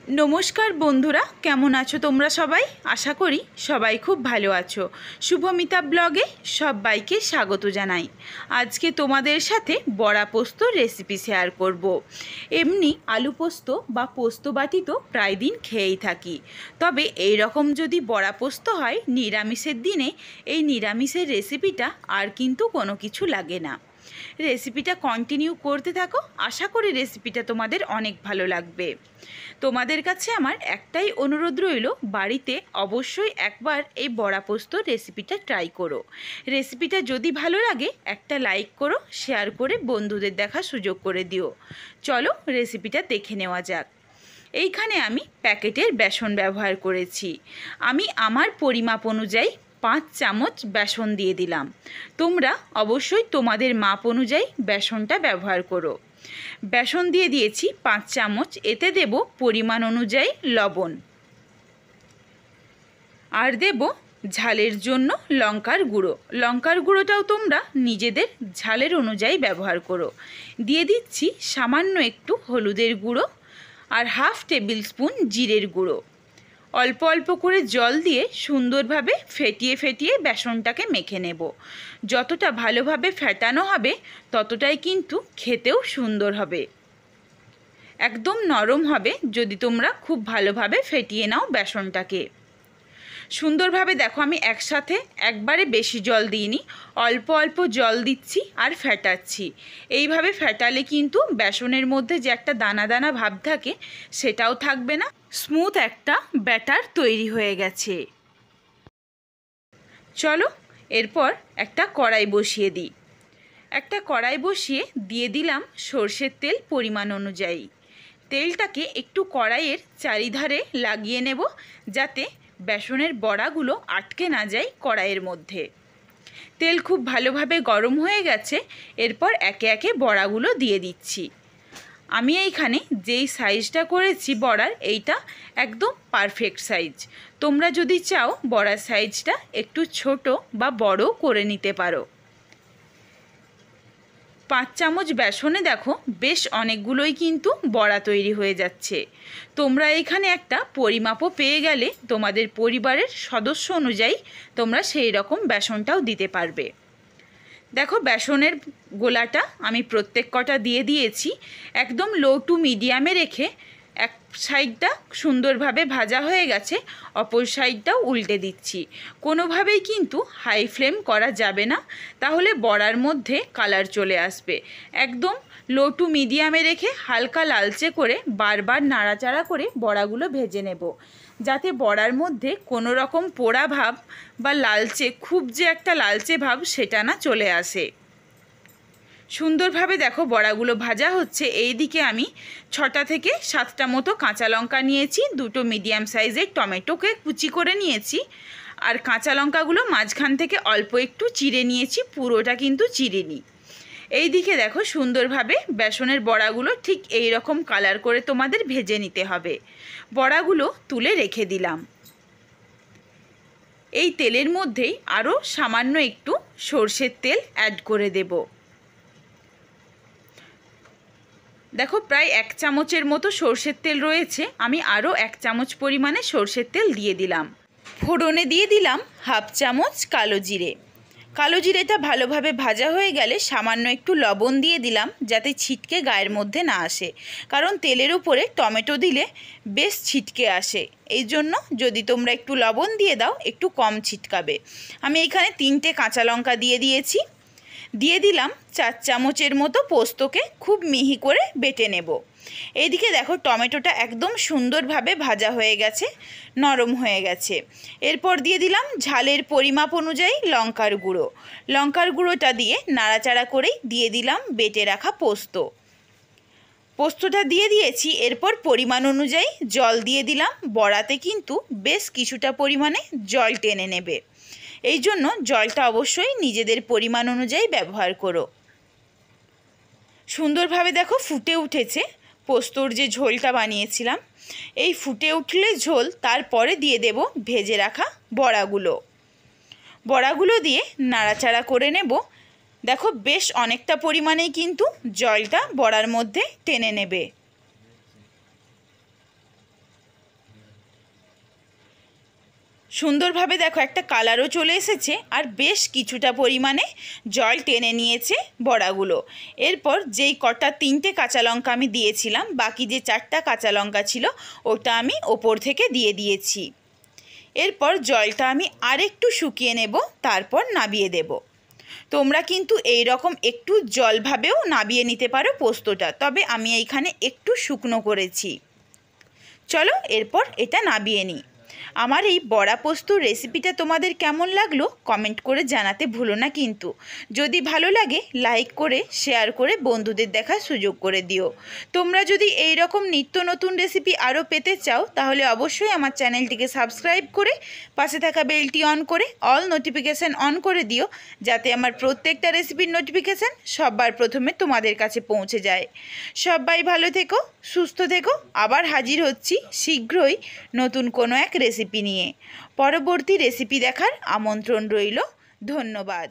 নমস্কার বন্ধুরা, কেমন আছো তোমরা সবাই? আশা করি সবাই খুব ভালো আছো। শুভমিতা ব্লগে সবাইকে স্বাগত জানাই। আজকে তোমাদের সাথে বড়া পোস্ত রেসিপি শেয়ার করব। এমনি আলু পোস্ত বা পোস্ত বাটি তো প্রায় দিন খেয়েই থাকি, তবে এই রকম যদি বড়া পোস্ত হয় নিরামিষের দিনে, এই নিরামিষের রেসিপিটা আর কিন্তু কোনো কিছু লাগে না। রেসিপিটা কন্টিনিউ করতে থাকো, আশা করি রেসিপিটা তোমাদের অনেক ভালো লাগবে। তোমাদের কাছে আমার একটাই অনুরোধ রইল, বাড়িতে অবশ্যই একবার এই বড়া পোস্ত রেসিপিটা ট্রাই করো। রেসিপিটা যদি ভালো লাগে একটা লাইক করো, শেয়ার করে বন্ধুদের দেখার সুযোগ করে দিও। চলো রেসিপিটা দেখে নেওয়া যাক। এইখানে আমি প্যাকেটের বেসন ব্যবহার করেছি। আমি আমার পরিমাপ অনুযায়ী 5 চামচ বেসন দিয়ে দিলাম। তোমরা অবশ্যই তোমাদের মাপ অনুযায়ী বেসনটা ব্যবহার করো। বেসন দিয়ে দিয়েছি 5 চামচ, এতে দেব পরিমাণ অনুযায়ী লবণ, আর দেব ঝালের জন্য লঙ্কার গুঁড়ো। লঙ্কার গুঁড়োটাও তোমরা নিজেদের ঝালের অনুযায়ী ব্যবহার করো। দিয়ে দিচ্ছি সামান্য একটু হলুদের গুঁড়ো আর হাফ টেবিল স্পুন জিরের গুঁড়ো। অল্প অল্প করে জল দিয়ে সুন্দরভাবে ফেটিয়ে ফেটিয়ে বেসনটাকে মেখে নেব। যতটা ভালোভাবে ফেটানো হবে ততটাই কিন্তু খেতেও সুন্দর হবে। একদম নরম হবে যদি তোমরা খুব ভালোভাবে ফেটিয়ে নাও বেসনটাকে। সুন্দরভাবে দেখো, আমি একসাথে একবারে বেশি জল দিইনি, অল্প অল্প জল দিচ্ছি আর ফেটাচ্ছি। এইভাবে ফেটালে কিন্তু বেসনের মধ্যে যে একটা দানা দানা ভাব থাকে সেটাও থাকবে না, স্মুথ একটা ব্যাটার তৈরি হয়ে গেছে। চলো এরপর একটা কড়াই বসিয়ে দিই। একটা কড়াই বসিয়ে দিয়ে দিলাম সর্ষের তেল পরিমাণ অনুযায়ী। তেলটাকে একটু কড়াইয়ের চারিধারে লাগিয়ে নেব, যাতে বেসনের বড়াগুলো আটকে না যায় কড়াইয়ের মধ্যে। তেল খুব ভালোভাবে গরম হয়ে গেছে, এরপর একে একে বড়াগুলো দিয়ে দিচ্ছি। আমি এইখানে যেই সাইজটা করেছি বড়ার, এইটা একদম পারফেক্ট সাইজ। তোমরা যদি চাও বড়ার সাইজটা একটু ছোট বা বড় করে নিতে পারো। 5 চামচ বেসনে দেখো বেশ অনেকগুলোই কিন্তু বড়া তৈরি হয়ে যাচ্ছে। তোমরা এখানে একটা পরিমাপও পেয়ে গেলে তোমাদের পরিবারের সদস্য অনুযায়ী তোমরা সেই রকম বেসনটাও দিতে পারবে। দেখো বেসনের গোলাটা আমি প্রত্যেক কটা দিয়ে দিয়েছি। একদম লো টু মিডিয়ামে রেখে এক সাইডটা সুন্দরভাবে ভাজা হয়ে গেছে, অপর সাইডটাও উল্টে দিচ্ছি। কোনোভাবেই কিন্তু হাই ফ্লেম করা যাবে না, তাহলে বড়ার মধ্যে কালার চলে আসবে। একদম লো টু মিডিয়ামে রেখে হালকা লালচে করে বারবার নাড়াচাড়া করে বড়াগুলো ভেজে নেব, যাতে বড়ার মধ্যে কোনো রকম পোড়া ভাব বা লালচে, খুব যে একটা লালচে ভাব সেটা না চলে আসে। সুন্দরভাবে দেখো বড়াগুলো ভাজা হচ্ছে। এই দিকে আমি 6টা থেকে 7টা মতো কাঁচা লঙ্কা নিয়েছি, 2টো মিডিয়াম সাইজের টমেটোকে কুচি করে নিয়েছি, আর কাঁচা লঙ্কাগুলো মাঝখান থেকে অল্প একটু চিড়ে নিয়েছি, পুরোটা কিন্তু চিড়িনি। এই দিকে দেখো সুন্দরভাবে বেসনের বড়াগুলো ঠিক এই রকম কালার করে তোমাদের ভেজে নিতে হবে। বড়াগুলো তুলে রেখে দিলাম। এই তেলের মধ্যেই আরও সামান্য একটু সর্ষের তেল অ্যাড করে দেব। দেখো প্রায় 1 চামচের মতো সর্ষের তেল রয়েছে, আমি আরও 1 চামচ পরিমাণে সর্ষের তেল দিয়ে দিলাম। ফোড়নে দিয়ে দিলাম হাফ চামচ কালো জিরে। কালো জিরেটা ভালোভাবে ভাজা হয়ে গেলে সামান্য একটু লবণ দিয়ে দিলাম, যাতে ছিটকে গায়ের মধ্যে না আসে, কারণ তেলের উপরে টমেটো দিলে বেশ ছিটকে আসে। এই জন্য যদি তোমরা একটু লবণ দিয়ে দাও একটু কম ছিটকাবে। আমি এখানে 3টে কাঁচা লঙ্কা দিয়ে দিয়েছি। দিয়ে দিলাম 4 চামচের মতো পোস্তকে খুব মিহি করে বেটে নেব। এইদিকে দেখো টমেটোটা একদম সুন্দরভাবে ভাজা হয়ে গেছে, নরম হয়ে গেছে। এরপর দিয়ে দিলাম ঝালের পরিমাপ অনুযায়ী লঙ্কার গুঁড়ো। লঙ্কার গুঁড়োটা দিয়ে নাড়াচাড়া করেই দিয়ে দিলাম বেটে রাখা পোস্তটা দিয়ে দিয়েছি। এরপর পরিমাণ অনুযায়ী জল দিয়ে দিলাম। বড়াতে কিন্তু বেশ কিছুটা পরিমাণে জল টেনে নেবে, এই জন্য জলটা অবশ্যই নিজেদের পরিমাণ অনুযায়ী ব্যবহার করো। সুন্দরভাবে দেখো ফুটে উঠেছে পোস্তর যে ঝোলটা বানিয়েছিলাম। এই ফুটে উঠলে ঝোল, তারপরে দিয়ে দেব ভেজে রাখা বড়াগুলো দিয়ে নাড়াচাড়া করে নেব। দেখো বেশ অনেকটা পরিমাণেই কিন্তু জলটা বড়ার মধ্যে টেনে নেবে। সুন্দরভাবে দেখো একটা কালারও চলে এসেছে আর বেশ কিছুটা পরিমাণে জল টেনে নিয়েছে বড়াগুলো। এরপর যেই কটা 3টে কাঁচা লঙ্কা আমি দিয়েছিলাম, বাকি যে 4টা কাঁচা লঙ্কা ছিল ওটা আমি ওপর থেকে দিয়ে দিয়েছি। এরপর জলটা আমি আরেকটু শুকিয়ে নেব, তারপর নাবিয়ে দেব। তোমরা কিন্তু এই রকম একটু জলভাবেও নাবিয়ে নিতে পারো পোস্তটা, তবে আমি এইখানে একটু শুকনো করেছি। চলো এরপর এটা নাবিয়ে নিই। আমার এই বড়া পোস্তর রেসিপিটা তোমাদের কেমন লাগলো কমেন্ট করে জানাতে ভুলো না কিন্তু। যদি ভালো লাগে লাইক করে শেয়ার করে বন্ধুদের দেখার সুযোগ করে দিও। তোমরা যদি এই রকম নিত্য নতুন রেসিপি আরও পেতে চাও তাহলে অবশ্যই আমার চ্যানেলটিকে সাবস্ক্রাইব করে পাশে থাকা বেলটি অন করে অল নোটিফিকেশান অন করে দিও, যাতে আমার প্রত্যেকটা রেসিপির নোটিফিকেশান সবার প্রথমে তোমাদের কাছে পৌঁছে যায়। সবাই ভালো থেকো, সুস্থ থেকো। আবার হাজির হচ্ছি শীঘ্রই নতুন কোনো এক রেসিপি নিয়ে। পরবর্তী রেসিপি দেখার আমন্ত্রণ রইল। ধন্যবাদ।